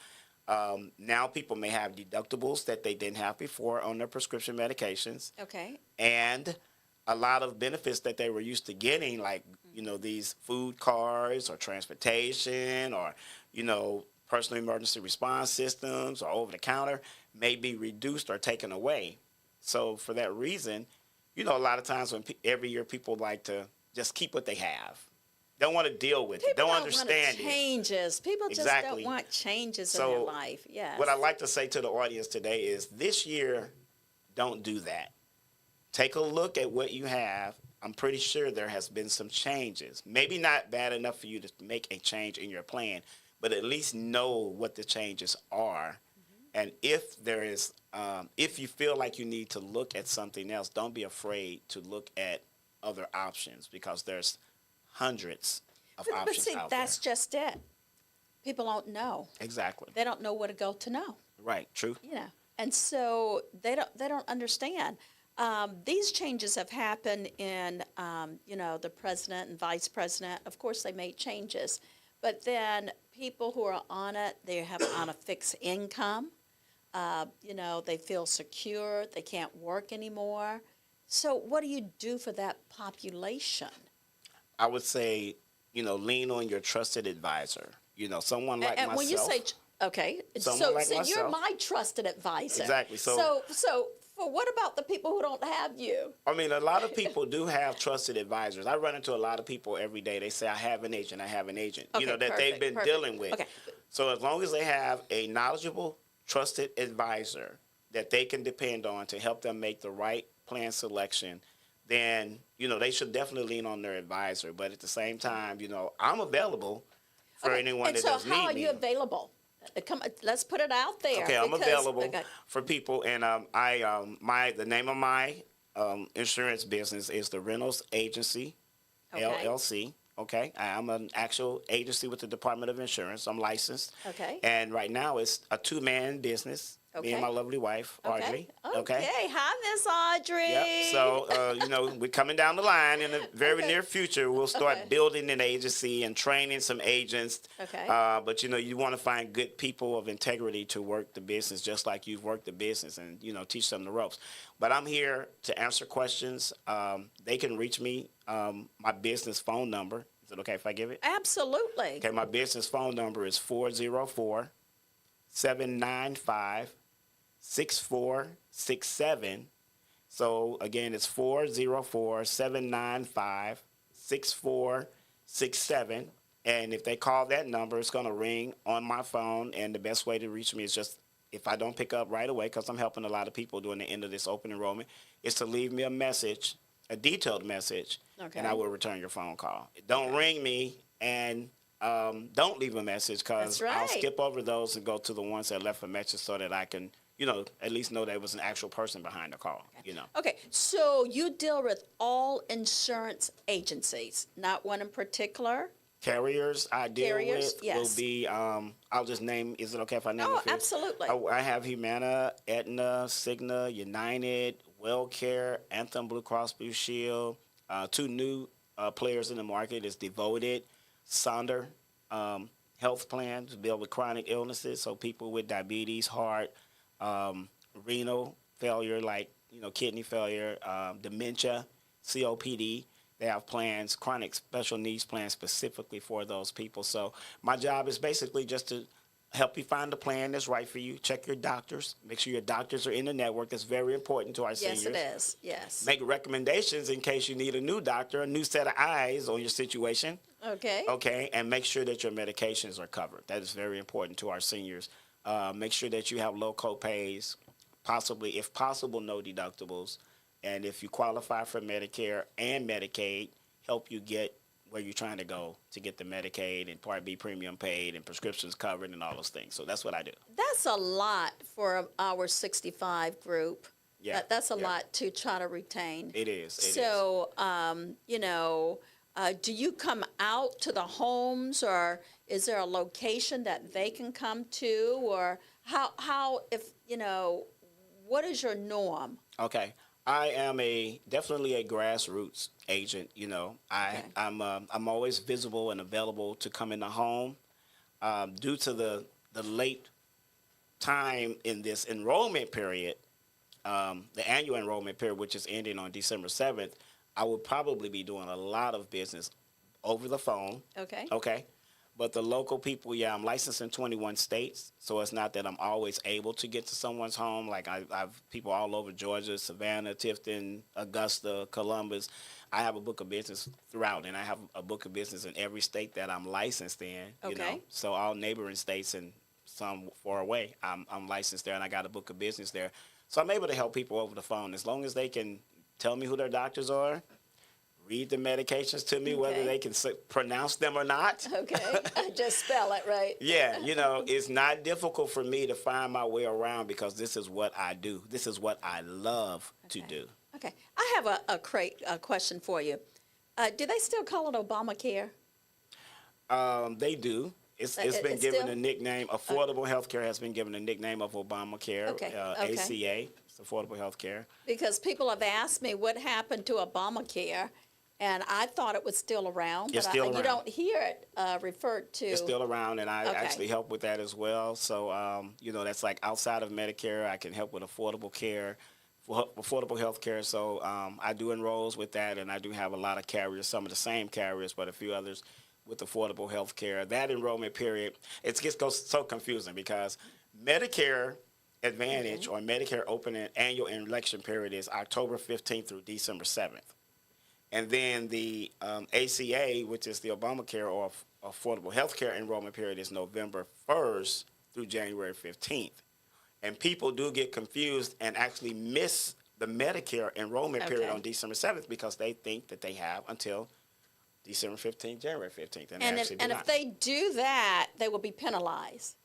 now people may have deductibles that they didn't have before on their prescription medications. Okay. And a lot of benefits that they were used to getting, like, these food cards or transportation or, personal emergency response systems or over the counter, may be reduced or taken away. So for that reason, a lot of times when every year people like to just keep what they have. Don't want to deal with it. Don't understand it. Changes. People just don't want changes in their life. Yes. What I'd like to say to the audience today is this year, don't do that. Take a look at what you have. I'm pretty sure there has been some changes. Maybe not bad enough for you to make a change in your plan, but at least know what the changes are. And if there is, if you feel like you need to look at something else, don't be afraid to look at other options, because there's hundreds of options but see, out that's there. just it. People don't know. Exactly. They don't know where to go to know. Right. True. And so they don't understand. These changes have happened in, the president and vice president. Of course, they made changes. But then people who are on it, they have on a fixed income. They feel secure. They can't work anymore. So what do you do for that population? I would say, lean on your trusted advisor. Someone like myself. And when you say, okay, so myself. you're my trusted advisor. Exactly. So what about the people who don't have you? I mean, a lot of people do have trusted advisors. I run into a lot of people every day. They say, I have an agent, Okay, that they've been dealing with. Okay. So as long as they have a knowledgeable, trusted advisor that they can depend on to help them make the right plan selection, then, they should definitely lean on their advisor. But at the same time, I'm available for anyone that does need me. And so how are you available? Let's put it out there. Okay, I'm available for people, and the name of my insurance business is the Reynolds Agency, LLC. Okay, I'm an actual agency with the Department of Insurance. I'm licensed. Okay. And right now it's a 2-man business. Me and my lovely wife, Audrey. Okay. Hi, Miss Audrey. Yep. So, we're coming down the line in the very near future. We'll start building an agency and training some agents. Okay. But, you want to find good people of integrity to work the business just like you've worked the business and, teach them the ropes. But I'm here to answer questions. They can reach me. My business phone number. Is it okay if I give it? Absolutely. Okay, my business phone number is 404-795-6467. So again, it's 404-795-6467. And if they call that number, it's going to ring on my phone. And the best way to reach me is just, if I don't pick up right away, because I'm helping a lot of people during the end of this open enrollment, is to leave me a message, a detailed message, and I will return your phone call. Don't ring me and don't leave a message, because That's right. I'll skip over those and go to the ones that left a message so that I can, at least know that it was an actual person behind the call, Okay, so you deal with all insurance agencies, not one in particular? Carriers I deal Carriers, with yes. will be, I'll just name, is it okay if I name Oh, a few? absolutely. I have Humana, Aetna, Cigna, United, WellCare, Anthem Blue Cross Blue Shield. Two new players in the market is Devoted, Sonder health plan to deal with chronic illnesses, so people with diabetes, heart, renal failure, like kidney failure, dementia, COPD. They have plans, chronic special needs plans specifically for those people. So my job is basically just to help you find a plan that's right for you. Check your doctors. Make sure your doctors are in the network. That's very important to our seniors. Yes, it is. Yes. Make recommendations in case you need a new doctor, a new set of eyes on your situation. Okay. Okay, and make sure that your medications are covered. That is very important to our seniors. Make sure that you have low co-pays, possibly, if possible, no deductibles. And if you qualify for Medicare and Medicaid, help you get where you're trying to go to get the Medicaid and Part B premium paid and prescriptions covered and all those things. So that's what I do. That's a lot for our 65 group. Yeah, That's a lot to try to retain. It is. So, do you come out to the homes, or is there a location that they can come to, or how if, what is your norm? Okay. I am definitely a grassroots agent. I'm always visible and available to come in the home. Due to the late time in this enrollment period, the annual enrollment period, which is ending on December 7th, I would probably be doing a lot of business over the phone. Okay. Okay. But the local people, I'm licensed in 21 states, so it's not that I'm always able to get to someone's home. Like I've people all over Georgia, Savannah, Tifton, Augusta, Columbus. I have a book of business throughout, and I have a book of business in every state that I'm licensed in. Okay. So all neighboring states and some far away, I'm licensed there, and I got a book of business there. So I'm able to help people over the phone as long as they can tell me who their doctors are, read the medications to me, whether they can pronounce them or not. Okay, just spell it, right? Yeah, it's not difficult for me to find my way around because this is what I do. This is what I love to do. Okay, I have a question for you. Do they still call it Obamacare? They do. It's been given a nickname. Affordable Healthcare has been given a nickname of Obamacare. Okay. ACA, it's Affordable Healthcare. Because people have asked me what happened to Obamacare, and I thought it was still around. It's still around. You don't hear it referred to. It's still around, and I actually help with that as well. So, that's like outside of Medicare. I can help with affordable care, affordable health care. So I do enrolls with that, and I do have a lot of carriers, some of the same carriers, but a few others with affordable health care. That enrollment period, it goes so confusing because Medicare Advantage or Medicare open and annual election period is October 15th through December 7th. And then the ACA, which is the Obamacare or Affordable Health Care enrollment period, is November 1st through January 15th. And people do get confused and actually miss the Medicare enrollment period on December 7th because they think that they have until December 15th, January 15th. And if they do that, they will be penalized.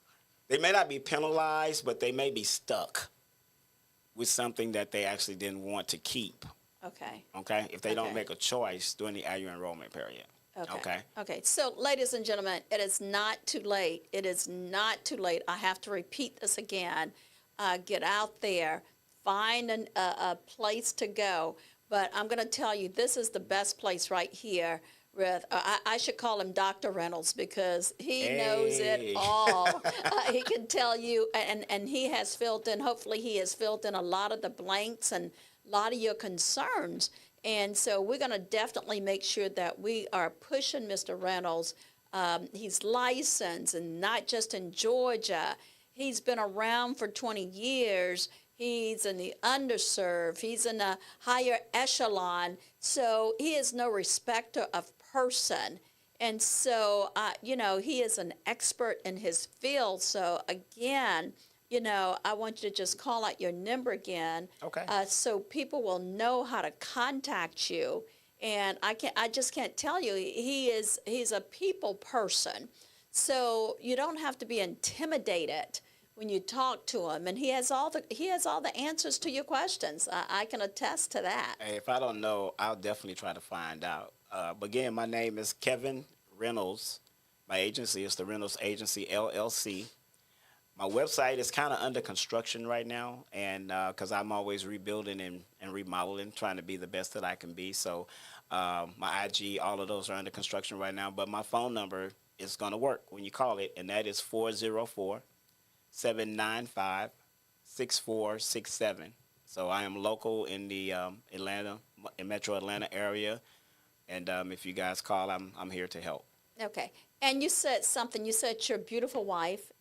They may not be penalized, but they may be stuck with something that they actually didn't want to keep. Okay? If they don't make a choice during the annual enrollment period. Okay. So, ladies and gentlemen, it is not too late. It is not too late. I have to repeat this again. Get out there. Find a place to go. But I'm going to tell you, this is the best place right here. I should call him Dr. Reynolds because he knows it all. He can tell you, and he has filled in, hopefully he has filled in a lot of the blanks and a lot of your concerns. And so we're going to definitely make sure that we are pushing Mr. Reynolds. He's licensed, and not just in Georgia. He's been around for 20 years. He's in the underserved. He's in the higher echelon. So he is no respecter of person. And so, he is an expert in his field. So, again, I want you to just call out your number again. Okay. So people will know how to contact you. And I just can't tell you, he's a people person. So you don't have to be intimidated when you talk to him, and he has all the answers to your questions. I can attest to that. Hey, if I don't know, I'll definitely try to find out. But again, my name is Kevin Reynolds. My agency is the Reynolds Agency, LLC. My website is kind of under construction right now, and because I'm always rebuilding and remodeling, trying to be the best that I can be. So my IG, all of those are under construction right now. But my phone number is going to work when you call it, and that is 404-795-6467. So I am local in the Metro Atlanta area, and if you guys call, I'm here to help. Okay. And you said something. You said your beautiful wife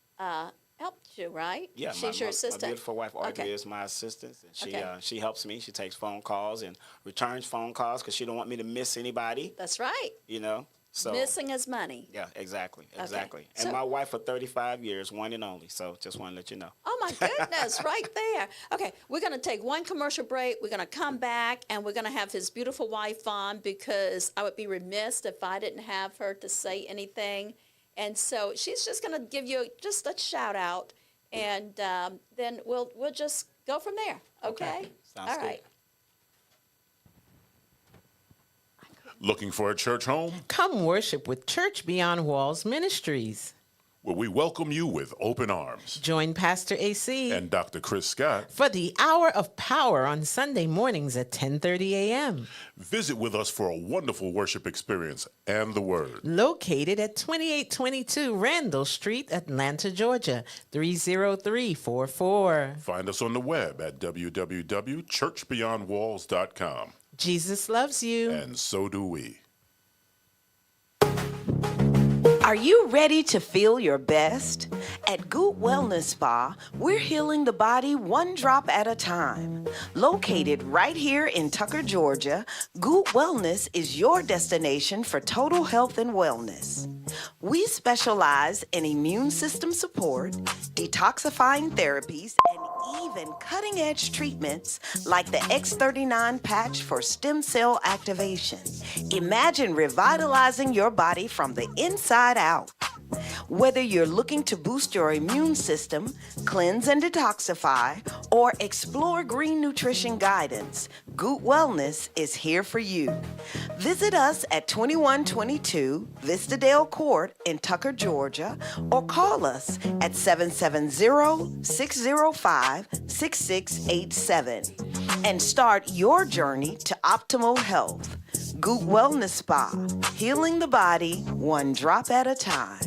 helped you, right? Yeah, she's your assistant. My beautiful wife, Audrey, Okay. is my assistant. And Okay. she helps me. She takes phone calls and returns phone calls because she don't want me to miss anybody. That's right. You know, so Missing is money. yeah, exactly. And So- my wife for 35 years, one and only. So just want to let you know. Oh my goodness, right there. Okay, we're going to take one commercial break. We're going to come back and we're going to have his beautiful wife on because I would be remiss if I didn't have her to say anything. And so she's just going to give you just a shout out, and then we'll just go from there. Okay? Sounds All good. right. Looking for a church home Come worship with Church Beyond Walls Ministries. where we welcome you with open arms. Join Pastor AC And Dr. Chris Scott. for the Hour of Power on Sunday mornings at 10:30 a.m. Visit with us for a wonderful worship experience and the Word. Located at 2822 Randall Street, Atlanta, Georgia, 30344. Find us on the web at www.churchbeyondwalls.com. Jesus loves you. And so do we. Are you ready to feel your best? At Goot Wellness Spa, we're healing the body one drop at a time. Located right here in Tucker, Georgia, Goot Wellness is your destination for total health and wellness. We specialize in immune system support, detoxifying therapies, and even cutting-edge treatments like the X39 patch for stem cell activation. Imagine revitalizing your body from the inside out. Whether you're looking to boost your immune system, cleanse and detoxify, or explore green nutrition guidance, Goot Wellness is here for you. Visit us at 2122 Vistadale Court in Tucker, Georgia, or call us at 770-605-6687 and start your journey to optimal health. Goot Wellness Spa, healing the body one drop at a time.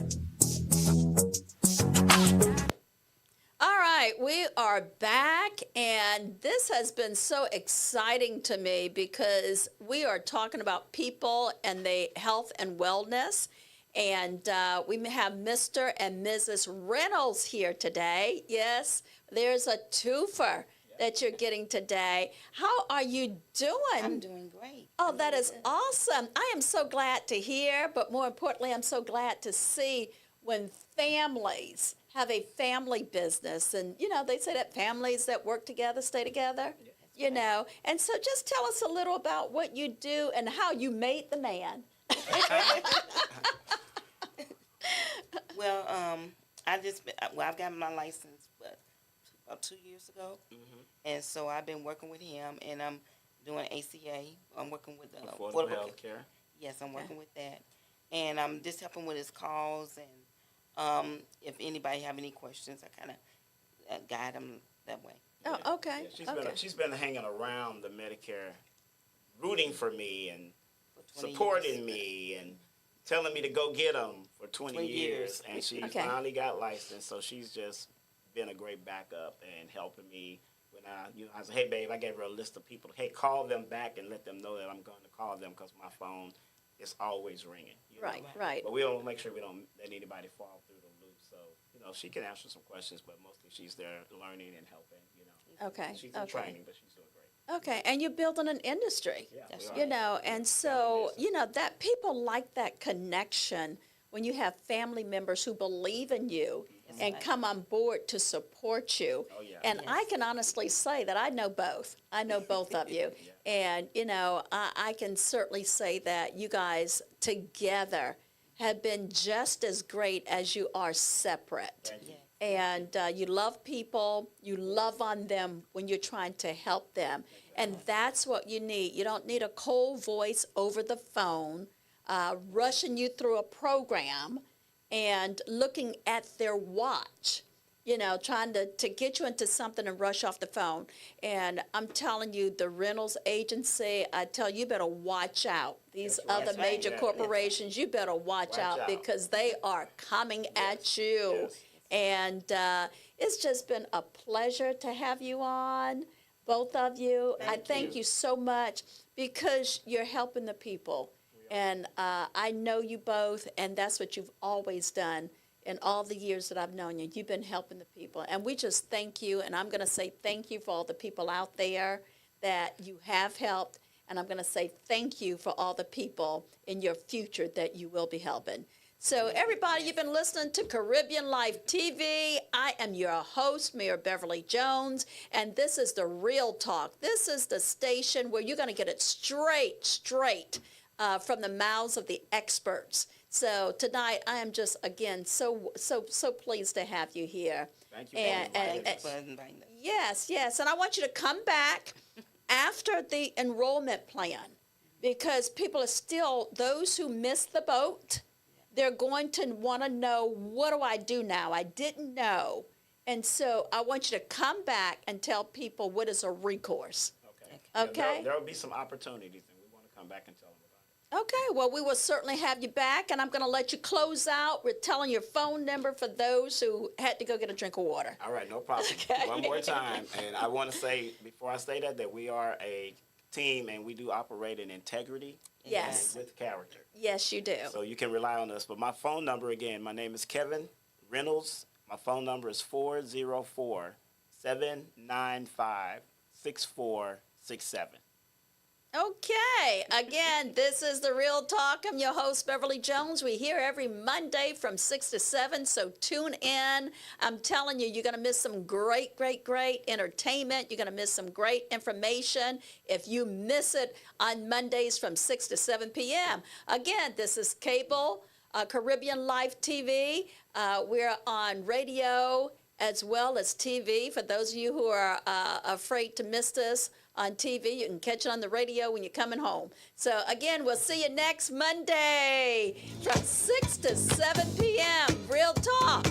All right, we are back, and this has been so exciting to me because we are talking about people and the health and wellness, and we have Mr. and Mrs. Reynolds here today. Yes, there's a twofer that you're getting today. How are you doing? I'm doing great. Oh, that is awesome. I am so glad to hear, but more importantly, I'm so glad to see when families have a family business. And, you know, they say that families that work together stay together, you know. And so just tell us a little about what you do and how you made the man. Well, I've gotten my license about 2 years ago. Mm-hmm. And so I've been working with him, and I'm doing ACA. I'm working with Affordable health care. Yes, I'm working with that. And I'm just helping with his calls, and if anybody have any questions, I kind of guide them that way. Oh, okay. Yeah, she's been hanging around the Medicare, rooting for me and For 20 supporting years. me and telling me to go get them for 20 years. And she Okay. finally got licensed, so she's just been a great backup and helping me. When I said, hey, babe, I gave her a list of people. Hey, call them back and let them know that I'm going to call them because my phone is always ringing. You know? Right, right. But we don't make sure we don't let anybody fall through the loop. So, you know, she can answer some questions, but mostly she's there learning and helping, you know. Okay, She's in okay. training, but she's doing great. Okay, and you're building an industry. Yeah, That's we right. are. You know, and so, you know, that people like that connection when you have family members who believe in you and come on board to support you. Oh, yeah. And I can honestly say that I know both. I know both of you. And, you know, I can certainly say that you guys together have been just as great as you are separate. Thank you. And you love people, you love on them when you're trying to help them. And that's what you need. You don't need a cold voice over the phone, rushing you through a program and looking at their watch, you know, trying to get you into something and rush off the phone. And I'm telling you, the rentals agency, I tell you, better watch out. These other That's right. major Yeah. corporations, you better watch out because they are coming at you. Yes. And it's just been a pleasure to have you on, both of you. I thank you so much because you're helping the people. And I know you both, and that's what you've always done in all the years that I've known you. You've been helping the people. And we just thank you, and I'm going to say thank you for all the people out there that you have helped. And I'm going to say thank you for all the people in your future that you will be helping. So everybody, you've been listening to Caribbean Life TV. I am your host, Mayor Beverly Jones, and this is the Real Talk. This is the station where you're going to get it straight from the mouths of the experts. So tonight, I am just, again, so pleased to have you here. Thank you for inviting us. Yes, and I want you to come back after the enrollment plan because people are still, those who missed the boat, they're going to want to know, what do I do now? I didn't know. And so I want you to come back and tell people what is a recourse. Okay? There will be some opportunities, and we want to come back and tell them about it. Okay, well, we will certainly have you back, and I'm going to let you close out with telling your phone number for those who had to go get a drink of water. All right, no problem. Okay. One more time. And I want to say, before I say that we are a team, and we do operate in integrity Yes. and with character. Yes, you do. So you can rely on us. But my phone number, again, my name is Kevin Reynolds. My phone number is 404-795-6467. Okay, again, this is The Real Talk. I'm your host, Beverly Jones. We're here every Monday from 6 to 7, so tune in. I'm telling you, you're going to miss some great entertainment. You're going to miss some great information if you miss it on Mondays from 6 to 7 p.m. Again, this is cable, Caribbean Life TV. We're on radio as well as TV. For those of you who are afraid to miss this on TV, you can catch it on the radio when you're coming home. So again, we'll see you next Monday from 6 to 7 p.m. Real Talk.